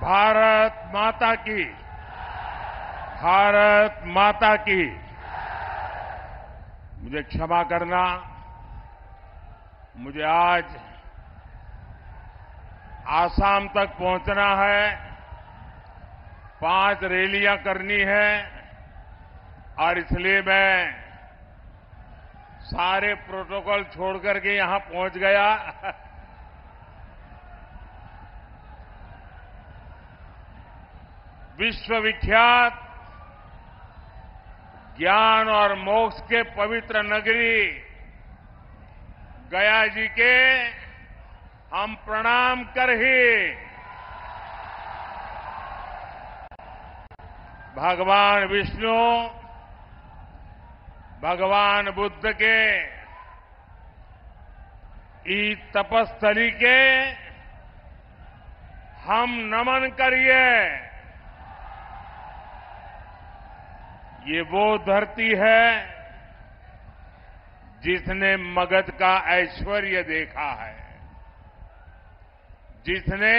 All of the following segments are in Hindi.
भारत माता की, भारत माता की। मुझे क्षमा करना, मुझे आज आसाम तक पहुंचना है, 5 रैलियां करनी है और इसलिए मैं सारे प्रोटोकॉल छोड़ करके यहां पहुंच गया। विश्वविख्यात ज्ञान और मोक्ष के पवित्र नगरी गया जी के हम प्रणाम कर ही भगवान विष्णु, भगवान बुद्ध के इस तपस्थली के हम नमन करिए। ये वो धरती है जिसने मगध का ऐश्वर्य देखा है, जिसने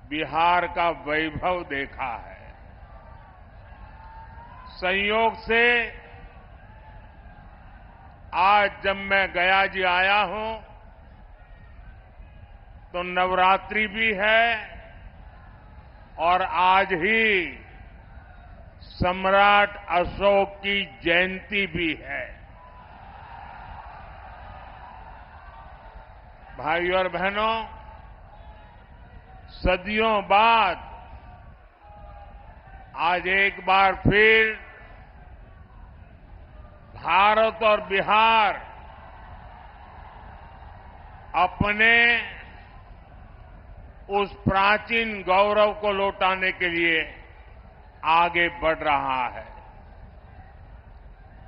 बिहार का वैभव देखा है। संयोग से आज जब मैं गया जी आया हूं तो नवरात्रि भी है और आज ही सम्राट अशोक की जयंती भी है। भाइयों और बहनों, सदियों बाद आज एक बार फिर भारत और बिहार अपने उस प्राचीन गौरव को लौटाने के लिए आगे बढ़ रहा है।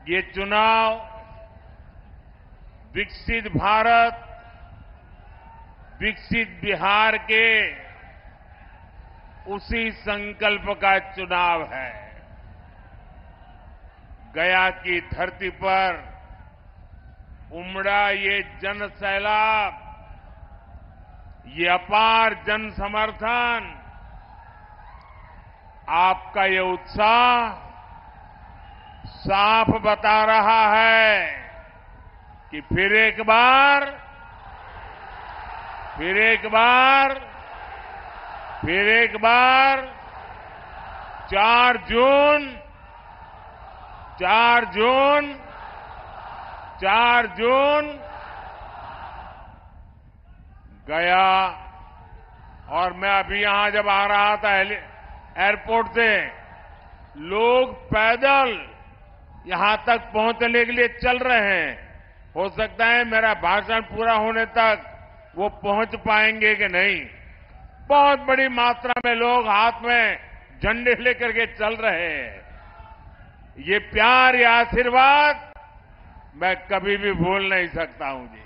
ये चुनाव विकसित भारत, विकसित बिहार के उसी संकल्प का चुनाव है। गया की धरती पर उमड़ा ये जन सैलाब, ये अपार जन समर्थन, आपका ये उत्साह साफ बता रहा है कि फिर एक बार 4 जून गया। और मैं अभी यहां जब आ रहा था एयरपोर्ट से, लोग पैदल यहां तक पहुंचने के लिए चल रहे हैं। हो सकता है मेरा भाषण पूरा होने तक वो पहुंच पाएंगे कि नहीं। बहुत बड़ी मात्रा में लोग हाथ में झंडे लेकर के चल रहे हैं। ये प्यार, ये आशीर्वाद मैं कभी भी भूल नहीं सकता हूं जी।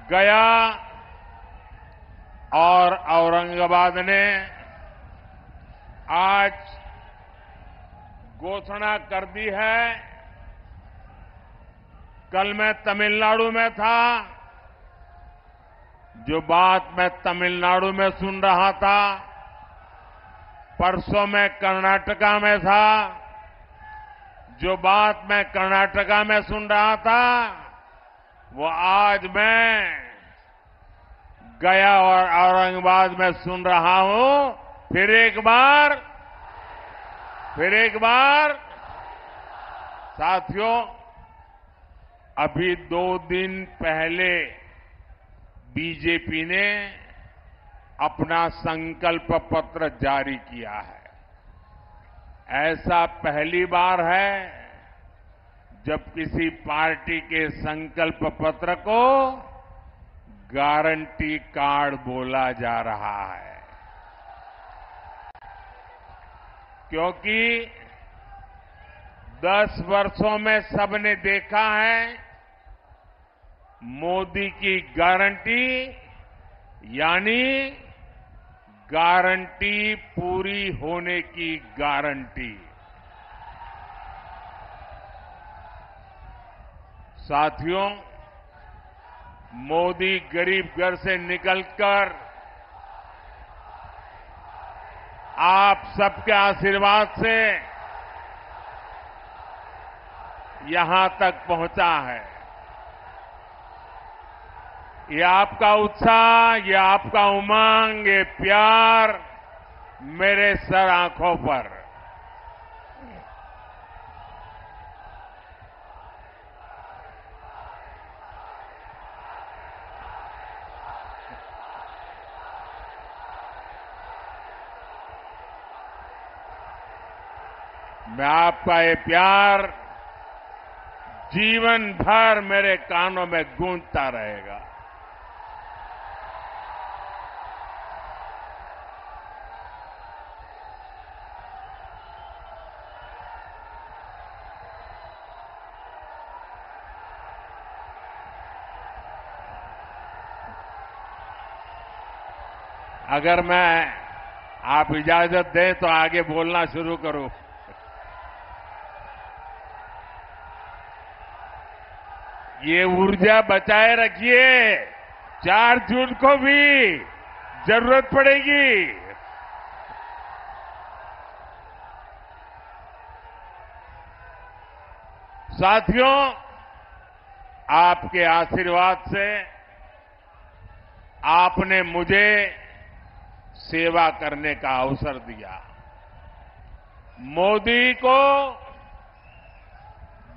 गया और औरंगाबाद ने आज घोषणा कर दी है। कल मैं तमिलनाडु में था, जो बात मैं तमिलनाडु में सुन रहा था, परसों मैं कर्नाटका में था, जो बात मैं कर्नाटका में सुन रहा था, वो आज मैं गया और औरंगाबाद में सुन रहा हूं। फिर एक बार साथियों, अभी 2 दिन पहले बीजेपी ने अपना संकल्प पत्र जारी किया है। ऐसा पहली बार है जब किसी पार्टी के संकल्प पत्र को गारंटी कार्ड बोला जा रहा है, क्योंकि 10 वर्षों में सबने देखा है मोदी की गारंटी यानी गारंटी पूरी होने की गारंटी। साथियों, मोदी गरीब घर से निकलकर आप सबके आशीर्वाद से यहां तक पहुंचा है। ये आपका उत्साह, ये आपका उमंग, ये प्यार मेरे सर आंखों पर। मैं आपका ये प्यार जीवन भर मेरे कानों में गूंजता रहेगा। अगर आप इजाजत दें तो आगे बोलना शुरू करूं। ये ऊर्जा बचाए रखिए, 4 जून को भी जरूरत पड़ेगी। साथियों, आपके आशीर्वाद से आपने मुझे सेवा करने का अवसर दिया। मोदी को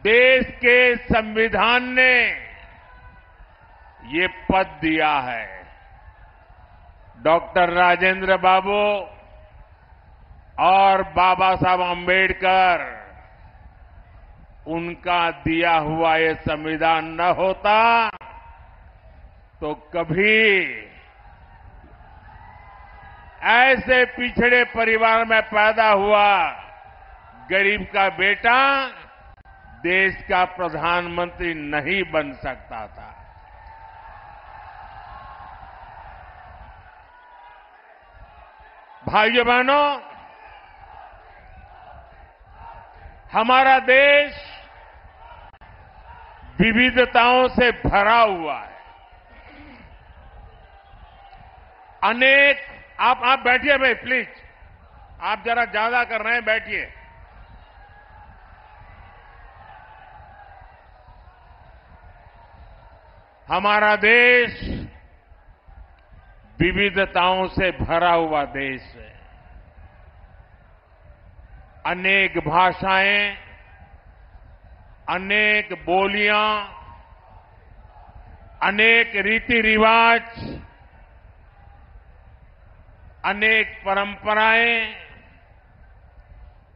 देश के संविधान ने ये पद दिया है। डॉक्टर राजेंद्र बाबू और बाबा साहब अंबेडकर, उनका दिया हुआ ये संविधान न होता तो कभी ऐसे पिछड़े परिवार में पैदा हुआ गरीब का बेटा देश का प्रधानमंत्री नहीं बन सकता था। भाइयों बहनों, हमारा देश विविधताओं से भरा हुआ है। अनेक आप बैठिए भाई, प्लीज। आप जरा ज्यादा कर रहे हैं, बैठिए। हमारा देश विविधताओं से भरा हुआ देश है। अनेक भाषाएं, अनेक बोलियां, अनेक रीति रिवाज, अनेक परंपराएं,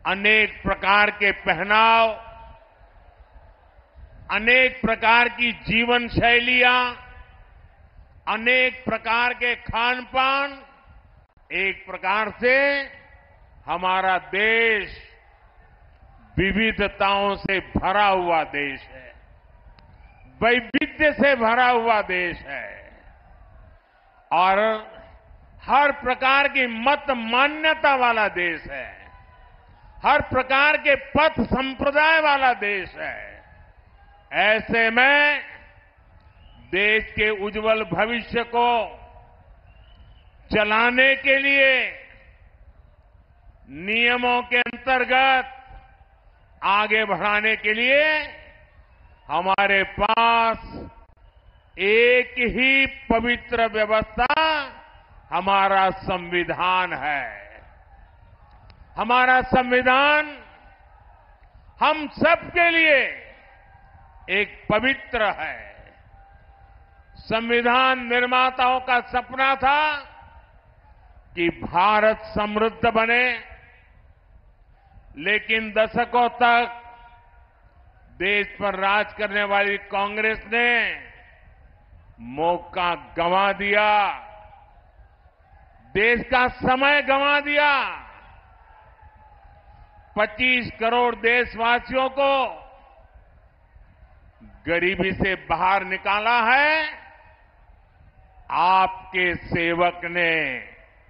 अनेक प्रकार के पहनाव, अनेक प्रकार की जीवन शैलियां, अनेक प्रकार के खान पान, एक प्रकार से हमारा देश विविधताओं से भरा हुआ देश है, वैविध्य से भरा हुआ देश है और हर प्रकार की मत मान्यता वाला देश है, हर प्रकार के पथ संप्रदाय वाला देश है। ऐसे में देश के उज्जवल भविष्य को चलाने के लिए नियमों के अंतर्गत आगे बढ़ाने के लिए हमारे पास एक ही पवित्र व्यवस्था, हमारा संविधान है। हमारा संविधान हम सबके लिए एक पवित्र है। संविधान निर्माताओं का सपना था कि भारत समृद्ध बने, लेकिन दशकों तक देश पर राज करने वाली कांग्रेस ने मौका गंवा दिया, देश का समय गंवा दिया। 25 करोड़ देशवासियों को गरीबी से बाहर निकाला है आपके सेवक ने,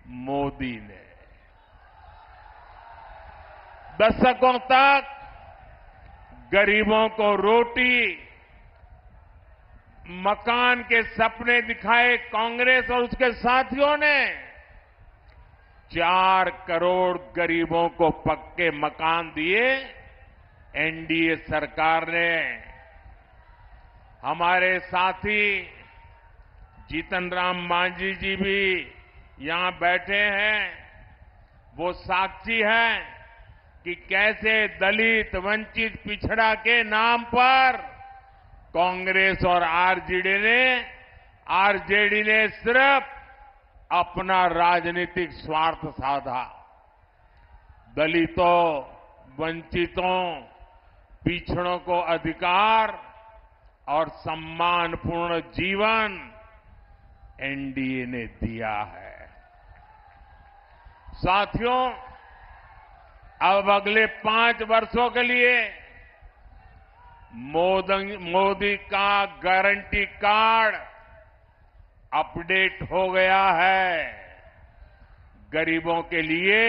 मोदी ने। दशकों तक गरीबों को रोटी, मकान के सपने दिखाए कांग्रेस और उसके साथियों ने 4 करोड़ गरीबों को पक्के मकान दिए एनडीए सरकार ने। हमारे साथी जीतन राम मांझी जी भी यहां बैठे हैं। वो साक्षी हैं कि कैसे दलित, वंचित, पिछड़ा के नाम पर कांग्रेस और आरजेडी ने सिर्फ अपना राजनीतिक स्वार्थ साधा। दलितों, वंचितों, पिछड़ों को अधिकार और सम्मानपूर्ण जीवन एनडीए ने दिया है। साथियों, अब अगले 5 वर्षों के लिए मोदी का गारंटी कार्ड अपडेट हो गया है। गरीबों के लिए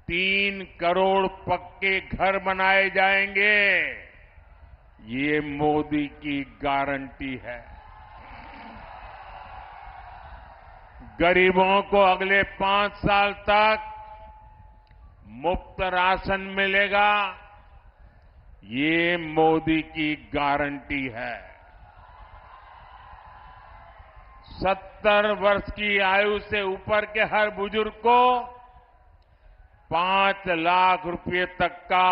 3 करोड़ पक्के घर बनाए जाएंगे। ये मोदी की गारंटी है। गरीबों को अगले 5 साल तक मुफ्त राशन मिलेगा। ये मोदी की गारंटी है। 70 वर्ष की आयु से ऊपर के हर बुजुर्ग को 5 लाख रुपए तक का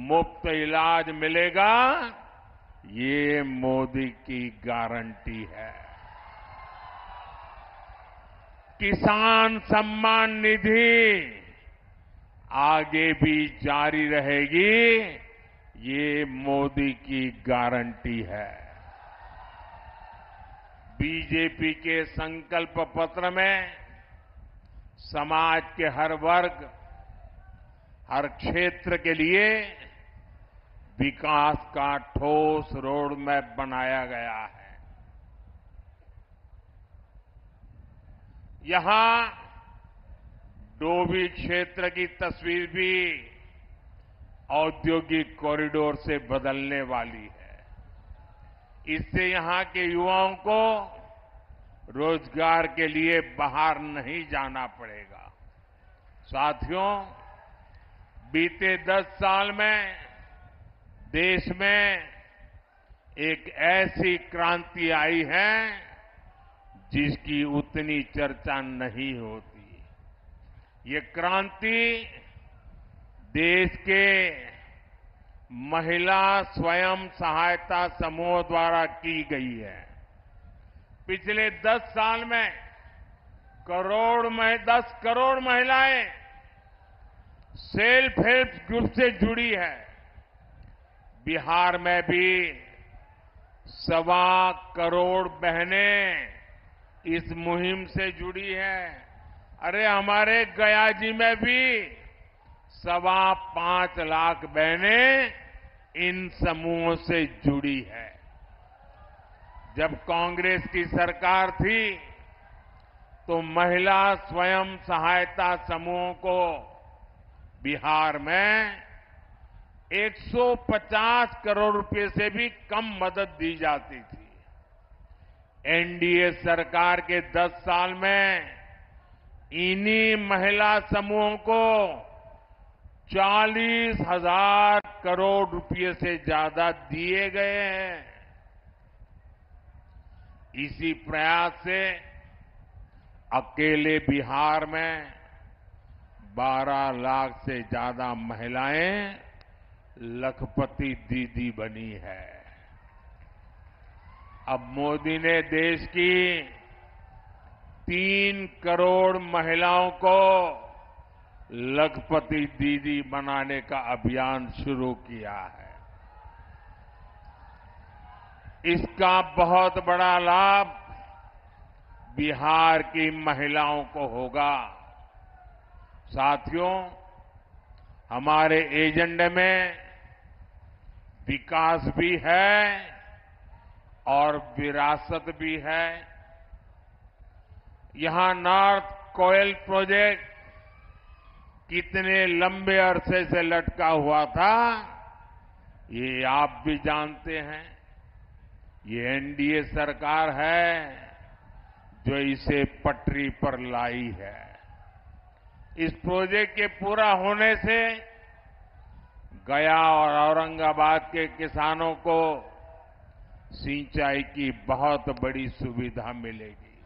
मुफ्त इलाज मिलेगा। ये मोदी की गारंटी है। किसान सम्मान निधि आगे भी जारी रहेगी। ये मोदी की गारंटी है। बीजेपी के संकल्प पत्र में समाज के हर वर्ग, हर क्षेत्र के लिए विकास का ठोस रोड मैप बनाया गया है। यहां डोभी क्षेत्र की तस्वीर भी औद्योगिक कॉरिडोर से बदलने वाली है। इससे यहां के युवाओं को रोजगार के लिए बाहर नहीं जाना पड़ेगा। साथियों, बीते 10 साल में देश में एक ऐसी क्रांति आई है जिसकी उतनी चर्चा नहीं होती। ये क्रांति देश के महिला स्वयं सहायता समूह द्वारा की गई है। पिछले 10 साल में 10 करोड़ महिलाएं सेल्फ हेल्प ग्रुप से जुड़ी है। बिहार में भी 1.25 करोड़ बहनें इस मुहिम से जुड़ी है। अरे हमारे गया जी में भी 5.25 लाख बहनें इन समूहों से जुड़ी है। जब कांग्रेस की सरकार थी तो महिला स्वयं सहायता समूहों को बिहार में 150 करोड़ रुपए से भी कम मदद दी जाती थी। एनडीए सरकार के 10 साल में इन्हीं महिला समूहों को 40,000 करोड़ रुपए से ज्यादा दिए गए हैं। इसी प्रयास से अकेले बिहार में 12 लाख से ज्यादा महिलाएं लखपति दीदी बनी है। अब मोदी ने देश की 3 करोड़ महिलाओं को लखपति दीदी बनाने का अभियान शुरू किया है। इसका बहुत बड़ा लाभ बिहार की महिलाओं को होगा। साथियों, हमारे एजेंडे में विकास भी है और विरासत भी है। यहां नॉर्थ कोयल प्रोजेक्ट कितने लंबे अरसे से लटका हुआ था, ये आप भी जानते हैं। ये एनडीए सरकार है जो इसे पटरी पर लाई है। इस प्रोजेक्ट के पूरा होने से गया और औरंगाबाद के किसानों को सिंचाई की बहुत बड़ी सुविधा मिलेगी।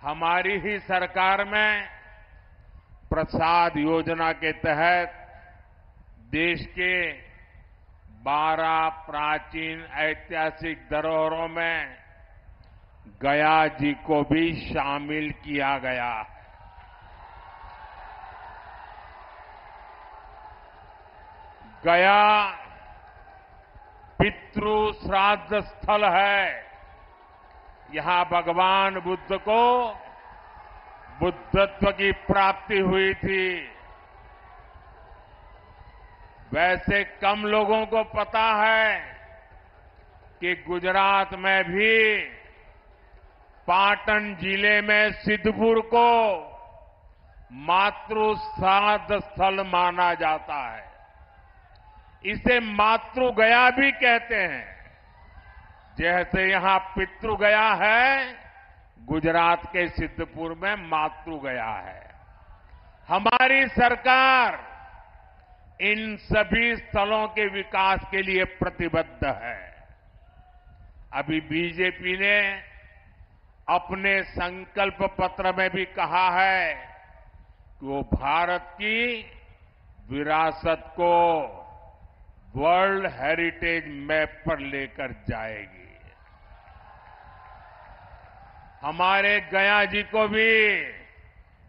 हमारी ही सरकार में प्रसाद योजना के तहत देश के 12 प्राचीन ऐतिहासिक धरोहरों में गया जी को भी शामिल किया गया है। गया पितृ श्राद्ध स्थल है। यहां भगवान बुद्ध को बुद्धत्व की प्राप्ति हुई थी। वैसे कम लोगों को पता है कि गुजरात में भी पाटन जिले में सिद्धपुर को मातृ श्राद्ध स्थल माना जाता है। इसे मातृ गया भी कहते हैं। जैसे यहां पितृ गया है, गुजरात के सिद्धपुर में मातृ गया है। हमारी सरकार इन सभी स्थलों के विकास के लिए प्रतिबद्ध है। अभी बीजेपी ने अपने संकल्प पत्र में भी कहा है कि वो भारत की विरासत को वर्ल्ड हेरिटेज मैप पर लेकर जाएगी। हमारे गया जी को भी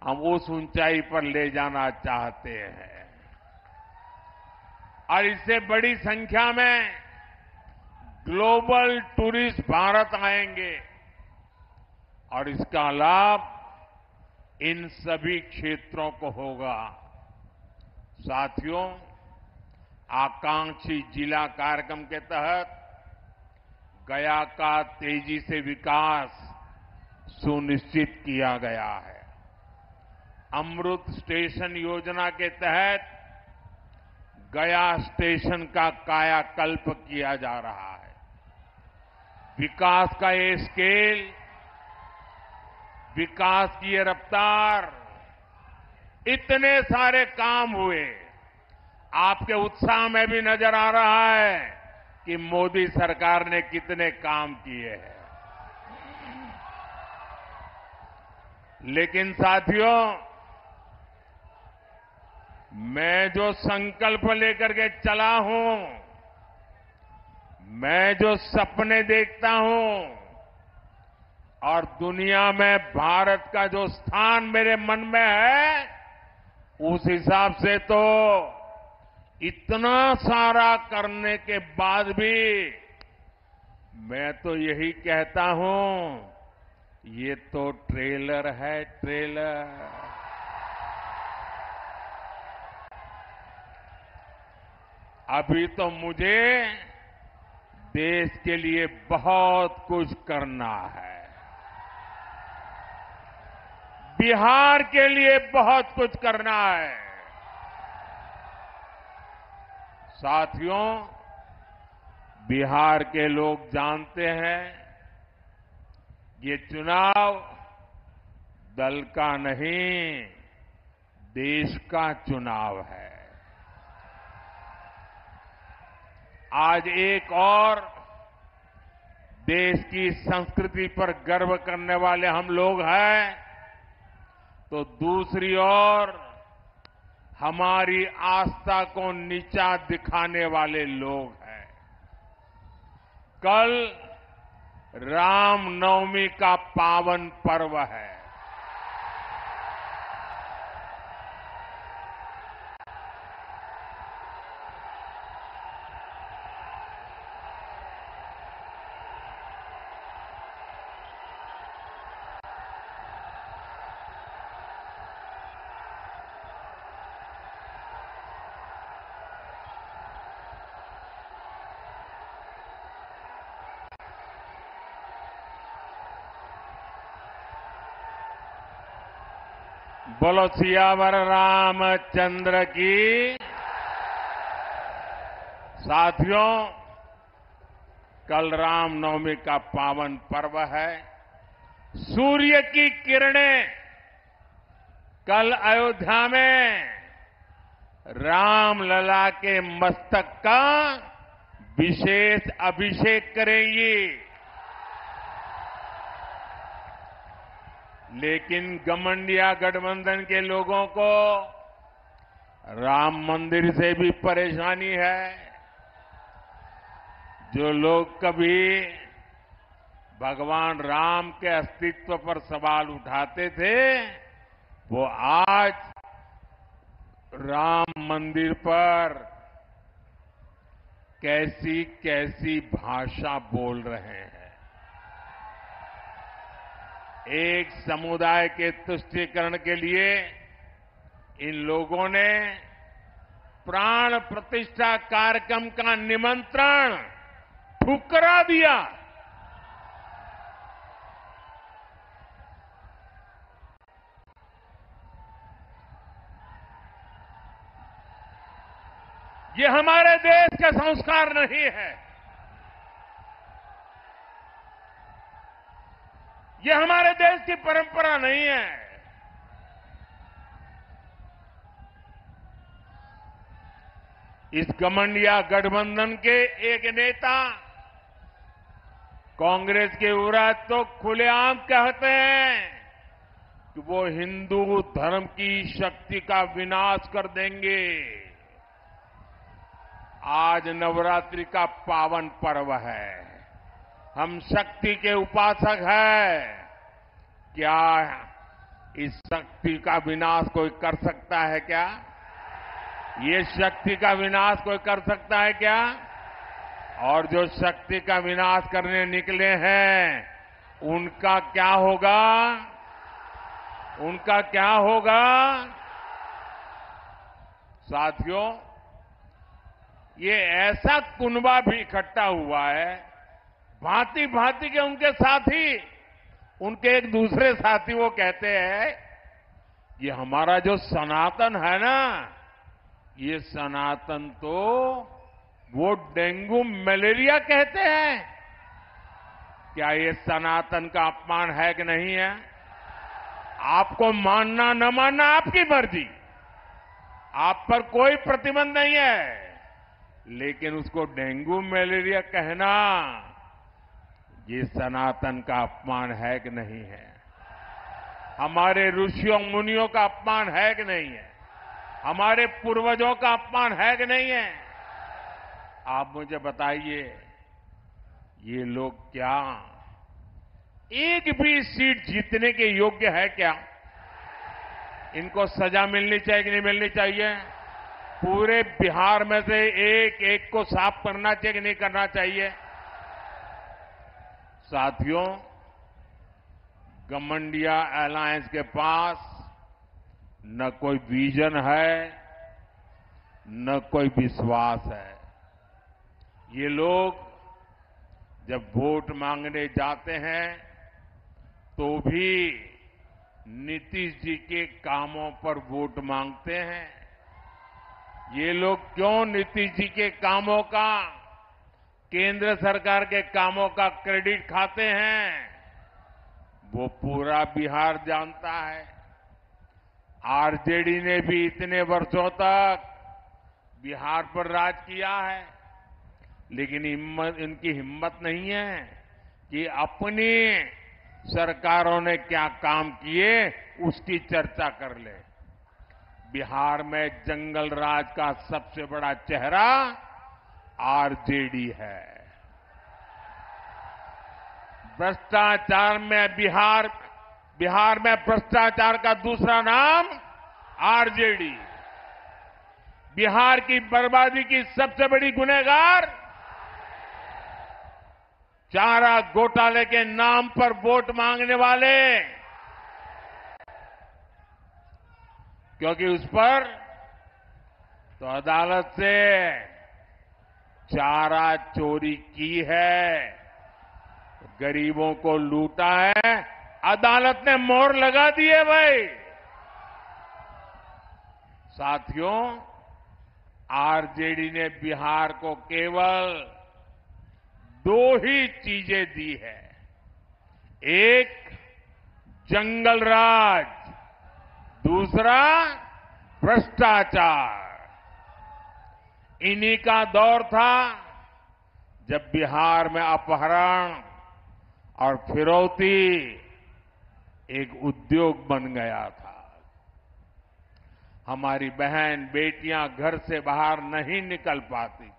हम उस ऊंचाई पर ले जाना चाहते हैं और इससे बड़ी संख्या में ग्लोबल टूरिस्ट भारत आएंगे और इसका लाभ इन सभी क्षेत्रों को होगा। साथियों, आकांक्षी जिला कार्यक्रम के तहत गया का तेजी से विकास सुनिश्चित किया गया है। अमृत स्टेशन योजना के तहत गया स्टेशन का कायाकल्प किया जा रहा है। विकास का ये स्केल, विकास की ये रफ्तार, इतने सारे काम हुए, आपके उत्साह में भी नजर आ रहा है कि मोदी सरकार ने कितने काम किए हैं। लेकिन साथियों, मैं जो संकल्प लेकर के चला हूं, मैं जो सपने देखता हूं और दुनिया में भारत का जो स्थान मेरे मन में है, उस हिसाब से तो इतना सारा करने के बाद भी मैं तो यही कहता हूं, ये तो ट्रेलर है, ट्रेलर। अभी तो मुझे देश के लिए बहुत कुछ करना है। बिहार के लिए बहुत कुछ करना है। साथियों, बिहार के लोग जानते हैं, ये चुनाव दल का नहीं, देश का चुनाव है। आज एक और देश की संस्कृति पर गर्व करने वाले हम लोग हैं, तो दूसरी ओर हमारी आस्था को नीचा दिखाने वाले लोग हैं। कल रामनवमी का पावन पर्व है। बोलो सियावर रामचंद्र की। साथियों, कल रामनवमी का पावन पर्व है। सूर्य की किरणें कल अयोध्या में रामलला के मस्तक का विशेष अभिषेक करेंगी। लेकिन गठबंधन गठबंधन के लोगों को राम मंदिर से भी परेशानी है। जो लोग कभी भगवान राम के अस्तित्व पर सवाल उठाते थे, वो आज राम मंदिर पर कैसी कैसी भाषा बोल रहे हैं। एक समुदाय के तुष्टीकरण के लिए इन लोगों ने प्राण प्रतिष्ठा कार्यक्रम का निमंत्रण ठुकरा दिया। ये हमारे देश का संस्कार नहीं है। ये हमारे देश की परंपरा नहीं है। इस गठबंधन गठबंधन के एक नेता कांग्रेस के विरोध तो खुलेआम कहते हैं कि वो हिंदू धर्म की शक्ति का विनाश कर देंगे। आज नवरात्रि का पावन पर्व है। हम शक्ति के उपासक हैं। क्या इस शक्ति का विनाश कोई कर सकता है क्या? ये शक्ति का विनाश कोई कर सकता है क्या? और जो शक्ति का विनाश करने निकले हैं, उनका क्या होगा? उनका क्या होगा? साथियों, ये ऐसा कुनबा भी इकट्ठा हुआ है, भांति भांति के उनके साथी, उनके एक दूसरे साथी वो कहते हैं, ये हमारा जो सनातन है ना, ये सनातन तो वो डेंगू मलेरिया कहते हैं। क्या ये सनातन का अपमान है कि नहीं है? आपको मानना न मानना आपकी मर्जी, आप पर कोई प्रतिबंध नहीं है, लेकिन उसको डेंगू मलेरिया कहना ये सनातन का अपमान है कि नहीं है? हमारे ऋषियों मुनियों का अपमान है कि नहीं है? हमारे पूर्वजों का अपमान है कि नहीं है? आप मुझे बताइए, ये लोग क्या एक भी सीट जीतने के योग्य है क्या? इनको सजा मिलनी चाहिए कि नहीं मिलनी चाहिए? पूरे बिहार में से एक एक को साफ करना चाहिए कि नहीं करना चाहिए? साथियों, गठबंधन अलायंस के पास न कोई विजन है, न कोई विश्वास है। ये लोग जब वोट मांगने जाते हैं तो भी नीतीश जी के कामों पर वोट मांगते हैं। ये लोग क्यों नीतीश जी के कामों का, केंद्र सरकार के कामों का क्रेडिट खाते हैं? वो पूरा बिहार जानता है। आरजेडी ने भी इतने वर्षों तक बिहार पर राज किया है, लेकिन इनकी हिम्मत नहीं है कि अपनी सरकारों ने क्या काम किए उसकी चर्चा कर ले। बिहार में जंगल राज का सबसे बड़ा चेहरा आरजेडी है। भ्रष्टाचार में बिहार में भ्रष्टाचार का दूसरा नाम आरजेडी। बिहार की बर्बादी की सबसे बड़ी गुनहगार चारा घोटाले के नाम पर वोट मांगने वाले, क्योंकि उस पर तो अदालत से चारा चोरी की है, गरीबों को लूटा है, अदालत ने मोहर लगा दी है भाई। साथियों, आरजेडी ने बिहार को केवल दो ही चीजें दी है। एक जंगल राज, दूसरा भ्रष्टाचार। इन्हीं का दौर था जब बिहार में अपहरण और फिरौती एक उद्योग बन गया था। हमारी बहन बेटियां घर से बाहर नहीं निकल पाती थी।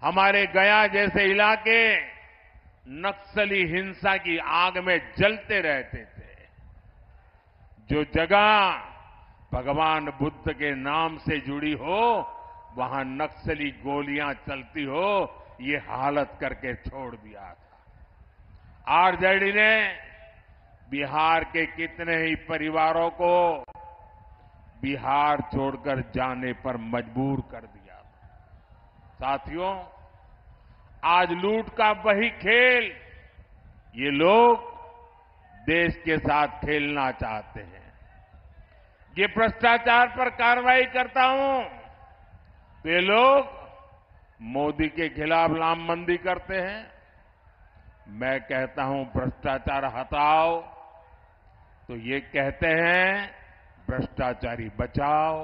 हमारे गया जैसे इलाके नक्सली हिंसा की आग में जलते रहते थे। जो जगह भगवान बुद्ध के नाम से जुड़ी हो, वहां नक्सली गोलियां चलती हो, ये हालत करके छोड़ दिया था। आरजेडी ने बिहार के कितने ही परिवारों को बिहार छोड़कर जाने पर मजबूर कर दिया था। साथियों, आज लूट का वही खेल ये लोग देश के साथ खेलना चाहते हैं। ये भ्रष्टाचार पर कार्रवाई करता हूं तो ये लोग मोदी के खिलाफ लामबंदी करते हैं। मैं कहता हूं भ्रष्टाचार हटाओ तो ये कहते हैं भ्रष्टाचारी बचाओ।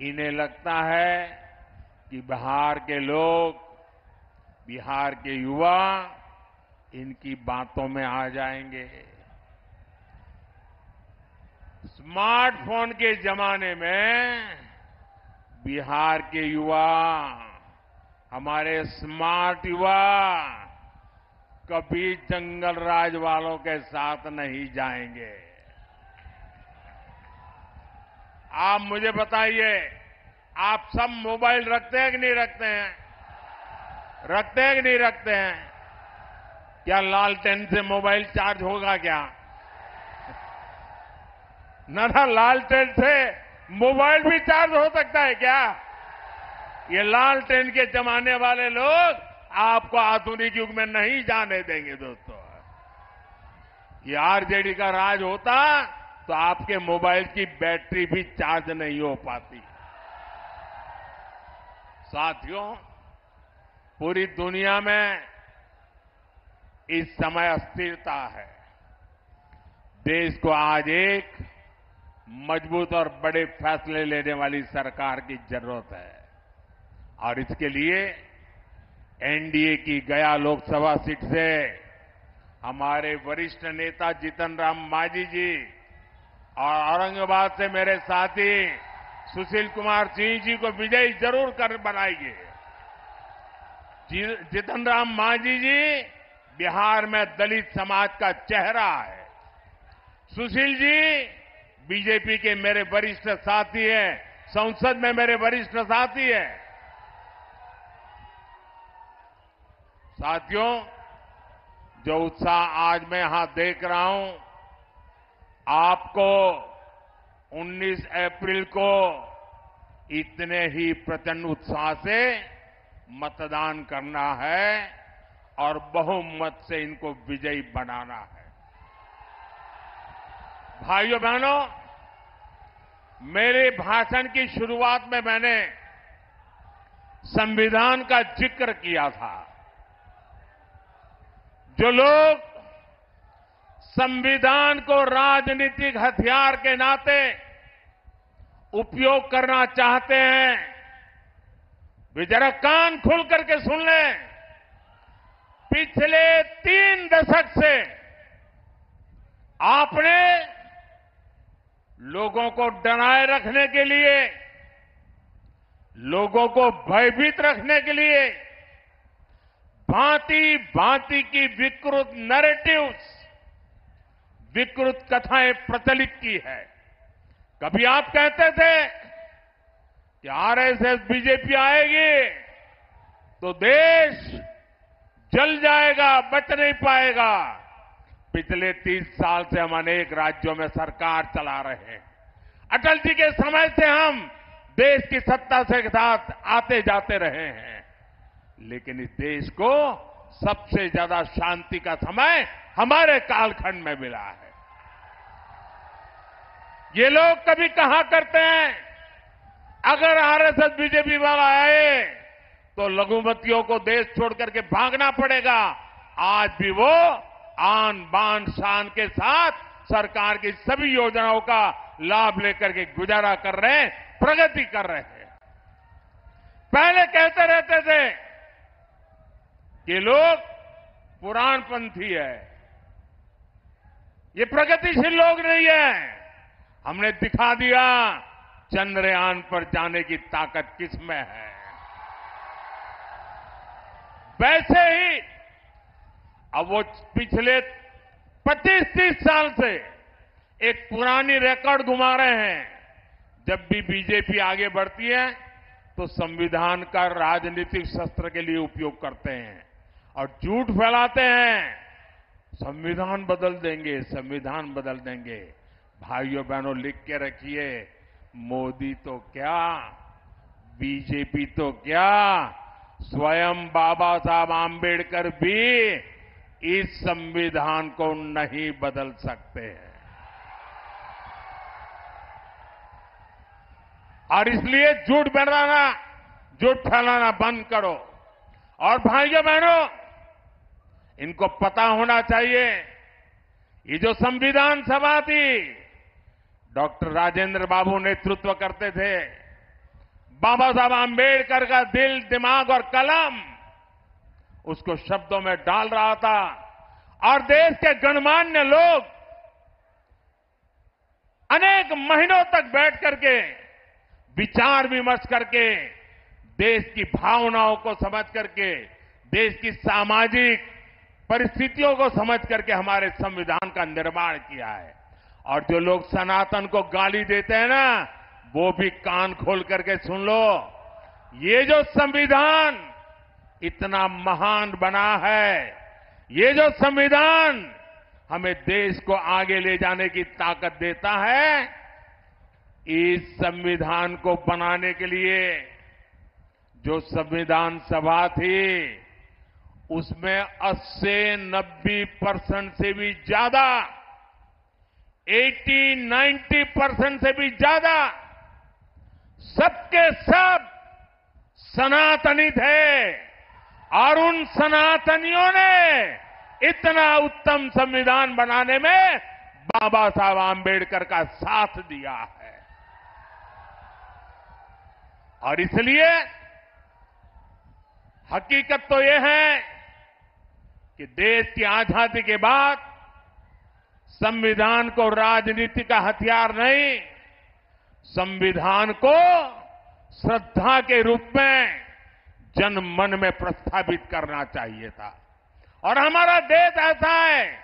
इन्हें लगता है कि बिहार के लोग, बिहार के युवा इनकी बातों में आ जाएंगे। स्मार्टफोन के जमाने में बिहार के युवा, हमारे स्मार्ट युवा कभी जंगल राज वालों के साथ नहीं जाएंगे। आप मुझे बताइए, आप सब मोबाइल रखते हैं कि नहीं रखते हैं? रखते हैं कि नहीं रखते हैं? क्या लालटेन से मोबाइल चार्ज होगा क्या? ना लालटेन से मोबाइल भी चार्ज हो सकता है क्या? ये लालटेन के जमाने वाले लोग आपको आधुनिक युग में नहीं जाने देंगे दोस्तों। ये आरजेडी का राज होता तो आपके मोबाइल की बैटरी भी चार्ज नहीं हो पाती। साथियों, पूरी दुनिया में इस समय अस्थिरता है। देश को आज एक मजबूत और बड़े फैसले लेने वाली सरकार की जरूरत है और इसके लिए एनडीए की गया लोकसभा सीट से हमारे वरिष्ठ नेता जीतन राम मांझी जी और औरंगाबाद से मेरे साथी सुशील कुमार सिंह जी को विजयी जरूर कर बनाएंगे। जीतन राम मांझी जी बिहार में दलित समाज का चेहरा है। सुशील जी बीजेपी के मेरे वरिष्ठ साथी हैं, संसद में मेरे वरिष्ठ साथी हैं। साथियों, जो उत्साह आज मैं यहां देख रहा हूं, आपको 19 अप्रैल को इतने ही प्रचंड उत्साह से मतदान करना है और बहुमत से इनको विजयी बनाना है। भाइयों बहनों, मेरे भाषण की शुरुआत में मैंने संविधान का जिक्र किया था। जो लोग संविधान को राजनीतिक हथियार के नाते उपयोग करना चाहते हैं, वे जरा कान खोल करके सुन लें। पिछले 3 दशक से आपने लोगों को डराए रखने के लिए, लोगों को भयभीत रखने के लिए भांति भांति की विकृत नैरेटिव्स, विकृत कथाएं प्रचलित की है। कभी आप कहते थे कि आरएसएस बीजेपी आएगी तो देश जल जाएगा, बच नहीं पाएगा। पिछले 30 साल से हम अनेक राज्यों में सरकार चला रहे हैं। अटल जी के समय से हम देश की सत्ता से साथ आते जाते रहे हैं, लेकिन इस देश को सबसे ज्यादा शांति का समय हमारे कालखंड में मिला है। ये लोग कभी कहा करते हैं, अगर आरएसएस बीजेपी वाला आए तो लघुमतियों को देश छोड़ करके भागना पड़ेगा। आज भी वो आन बान शान के साथ सरकार की सभी योजनाओं का लाभ लेकर के गुजारा कर रहे हैं, प्रगति कर रहे हैं। पहले कहते रहते थे कि लोग पुराणपंथी है, ये प्रगतिशील लोग नहीं है। हमने दिखा दिया चंद्रयान पर जाने की ताकत किसमें है। वैसे ही अब वो पिछले 25-30 साल से एक पुरानी रिकॉर्ड घुमा रहे हैं। जब भी बीजेपी आगे बढ़ती है तो संविधान का राजनीतिक शस्त्र के लिए उपयोग करते हैं और झूठ फैलाते हैं, संविधान बदल देंगे, संविधान बदल देंगे। भाइयों बहनों, लिख के रखिए, मोदी तो क्या, बीजेपी तो क्या, स्वयं बाबा साहब आंबेडकर भी इस संविधान को नहीं बदल सकते हैं। और इसलिए झूठ फैलाना बंद करो। और भाइयों बहनों, इनको पता होना चाहिए, ये जो संविधान सभा थी, डॉक्टर राजेंद्र बाबू नेतृत्व करते थे। बाबा साहब आंबेडकर का दिल, दिमाग और कलम उसको शब्दों में डाल रहा था और देश के गणमान्य लोग अनेक महीनों तक बैठ करके विचार विमर्श करके देश की भावनाओं को समझ करके, देश की सामाजिक परिस्थितियों को समझ करके हमारे संविधान का निर्माण किया है। और जो लोग सनातन को गाली देते हैं ना, वो भी कान खोल करके सुन लो। ये जो संविधान इतना महान बना है, ये जो संविधान हमें देश को आगे ले जाने की ताकत देता है, इस संविधान को बनाने के लिए जो संविधान सभा थी, उसमें 80-90% से भी ज्यादा, 80-90% से भी ज्यादा सबके सब सनातनी थे। और उन सनातनियों ने इतना उत्तम संविधान बनाने में बाबा साहब आंबेडकर का साथ दिया है। और इसलिए हकीकत तो यह है कि देश की आजादी के बाद संविधान को राजनीति का हथियार नहीं, संविधान को श्रद्धा के रूप में जन मन में प्रस्थापित करना चाहिए था। और हमारा देश ऐसा है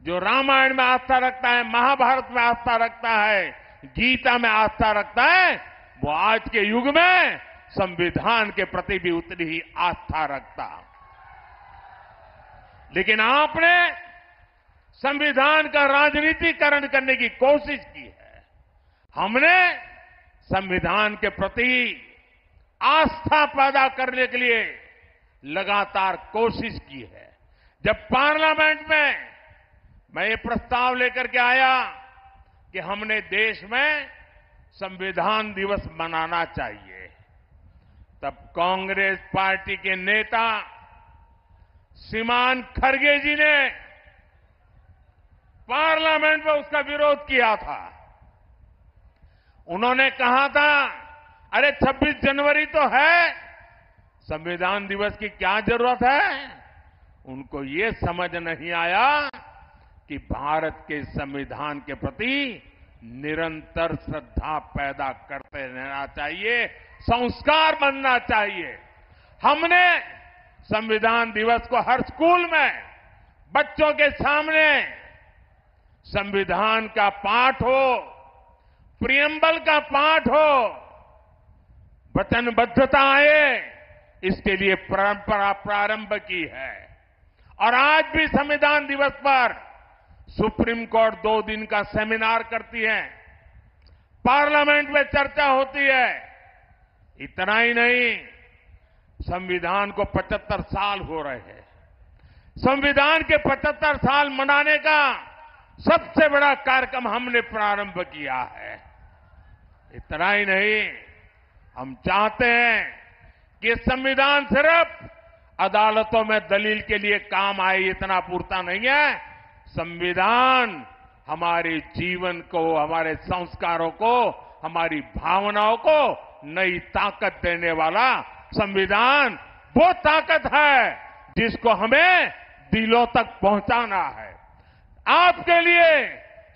जो रामायण में आस्था रखता है, महाभारत में आस्था रखता है, गीता में आस्था रखता है, वो आज के युग में संविधान के प्रति भी उतनी ही आस्था रखता। लेकिन आपने संविधान का राजनीतिकरण करने की कोशिश की है। हमने संविधान के प्रति आस्था पैदा करने के लिए लगातार कोशिश की है। जब पार्लियामेंट में मैं ये प्रस्ताव लेकर के आया कि हमने देश में संविधान दिवस मनाना चाहिए, तब कांग्रेस पार्टी के नेता श्रीमान खड़गे जी ने पार्लियामेंट में उसका विरोध किया था। उन्होंने कहा था, अरे 26 जनवरी तो है, संविधान दिवस की क्या जरूरत है। उनको ये समझ नहीं आया कि भारत के संविधान के प्रति निरंतर श्रद्धा पैदा करते रहना चाहिए, संस्कार बनना चाहिए। हमने संविधान दिवस को हर स्कूल में बच्चों के सामने संविधान का पाठ हो, प्रियम्बल का पाठ हो, वचनबद्धता आए, इसके लिए परंपरा प्रारंभ की है। और आज भी संविधान दिवस पर सुप्रीम कोर्ट 2 दिन का सेमिनार करती है, पार्लियामेंट में चर्चा होती है। इतना ही नहीं, संविधान को 75 साल हो रहे हैं। संविधान के 75 साल मनाने का सबसे बड़ा कार्यक्रम हमने प्रारंभ किया है। इतना ही नहीं, हम चाहते हैं कि संविधान सिर्फ अदालतों में दलील के लिए काम आए इतना पूरता नहीं है। संविधान हमारे जीवन को, हमारे संस्कारों को, हमारी भावनाओं को नई ताकत देने वाला संविधान वो ताकत है जिसको हमें दिलों तक पहुंचाना है। आपके लिए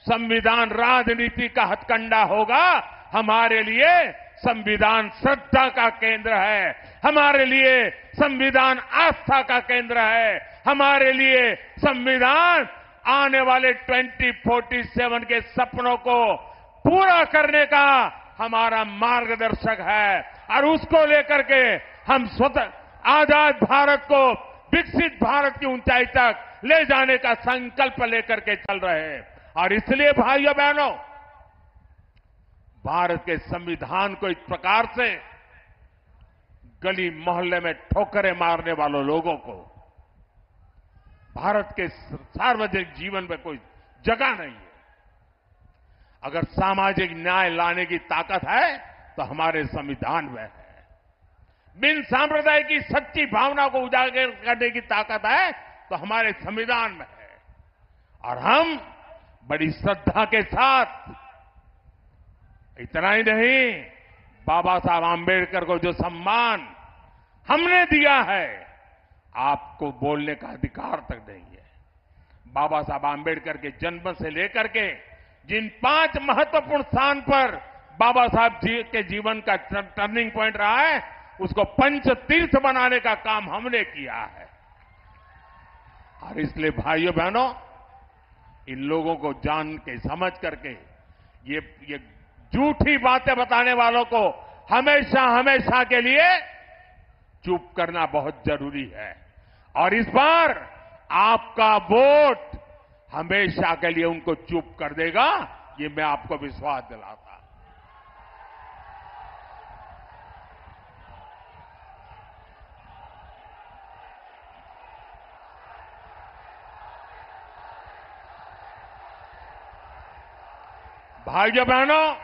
संविधान राजनीति का हथकंडा होगा, हमारे लिए संविधान श्रद्धा का केंद्र है, हमारे लिए संविधान आस्था का केंद्र है, हमारे लिए संविधान आने वाले 2047 के सपनों को पूरा करने का हमारा मार्गदर्शक है। और उसको लेकर के हम स्वतः आजाद भारत को विकसित भारत की ऊंचाई तक ले जाने का संकल्प लेकर के चल रहे हैं। और इसलिए भाइयों बहनों, भारत के संविधान को इस प्रकार से गली मोहल्ले में ठोकरें मारने वालों लोगों को भारत के सार्वजनिक जीवन में कोई जगह नहीं है। अगर सामाजिक न्याय लाने की ताकत है तो हमारे संविधान में है। बिन सांप्रदाय की सच्ची भावना को उजागर करने की ताकत है तो हमारे संविधान में है। और हम बड़ी श्रद्धा के साथ, इतना ही नहीं, बाबा साहब आंबेडकर को जो सम्मान हमने दिया है, आपको बोलने का अधिकार तक नहीं है। बाबा साहब आंबेडकर के जन्म से लेकर के जिन 5 महत्वपूर्ण स्थान पर बाबा साहब जी के जीवन का टर्निंग पॉइंट रहा है, उसको पंच तीर्थ बनाने का काम हमने किया है। और इसलिए भाइयों बहनों, इन लोगों को जान के समझ करके ये झूठी बातें बताने वालों को हमेशा हमेशा के लिए चुप करना बहुत जरूरी है। और इस बार आपका वोट हमेशा के लिए उनको चुप कर देगा, ये मैं आपको विश्वास दिलाता। भाइयों बहनों,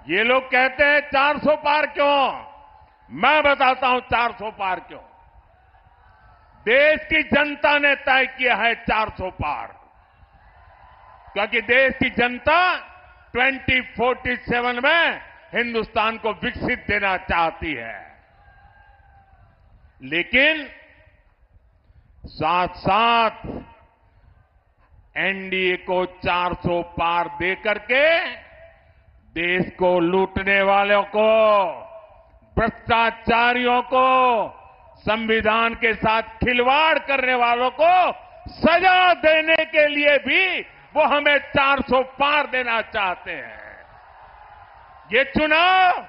ये लोग कहते हैं 400 पार क्यों? मैं बताता हूं 400 पार क्यों। देश की जनता ने तय किया है 400 पार, क्योंकि देश की जनता 2047 में हिंदुस्तान को विकसित देना चाहती है। लेकिन साथ साथ एनडीए को 400 पार दे करके देश को लूटने वालों को, भ्रष्टाचारियों को, संविधान के साथ खिलवाड़ करने वालों को सजा देने के लिए भी वो हमें 400 पार देना चाहते हैं। ये चुनाव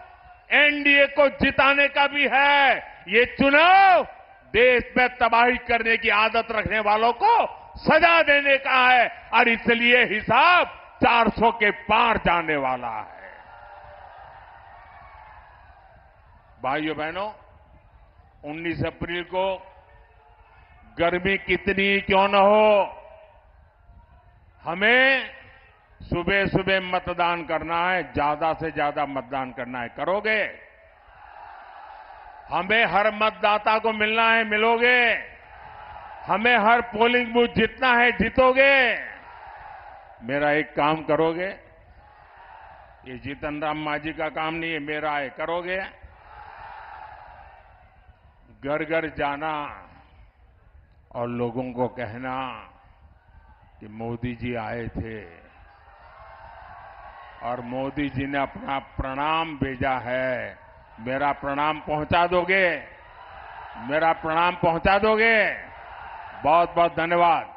एनडीए को जिताने का भी है, ये चुनाव देश में तबाही करने की आदत रखने वालों को सजा देने का है। और इसलिए हिसाब 400 के पार जाने वाला है। भाइयों बहनों, 19 अप्रैल को गर्मी कितनी क्यों न हो, हमें सुबह सुबह मतदान करना है, ज्यादा से ज्यादा मतदान करना है। करोगे? हमें हर मतदाता को मिलना है, मिलोगे? हमें हर पोलिंग बूथ जीतना है, जीतोगे? मेरा एक काम करोगे? ये जीतन राम मांझी का काम नहीं है, मेरा है, करोगे? घर घर जाना और लोगों को कहना कि मोदी जी आए थे और मोदी जी ने अपना प्रणाम भेजा है। मेरा प्रणाम पहुंचा दोगे? मेरा प्रणाम पहुंचा दोगे? बहुत बहुत धन्यवाद।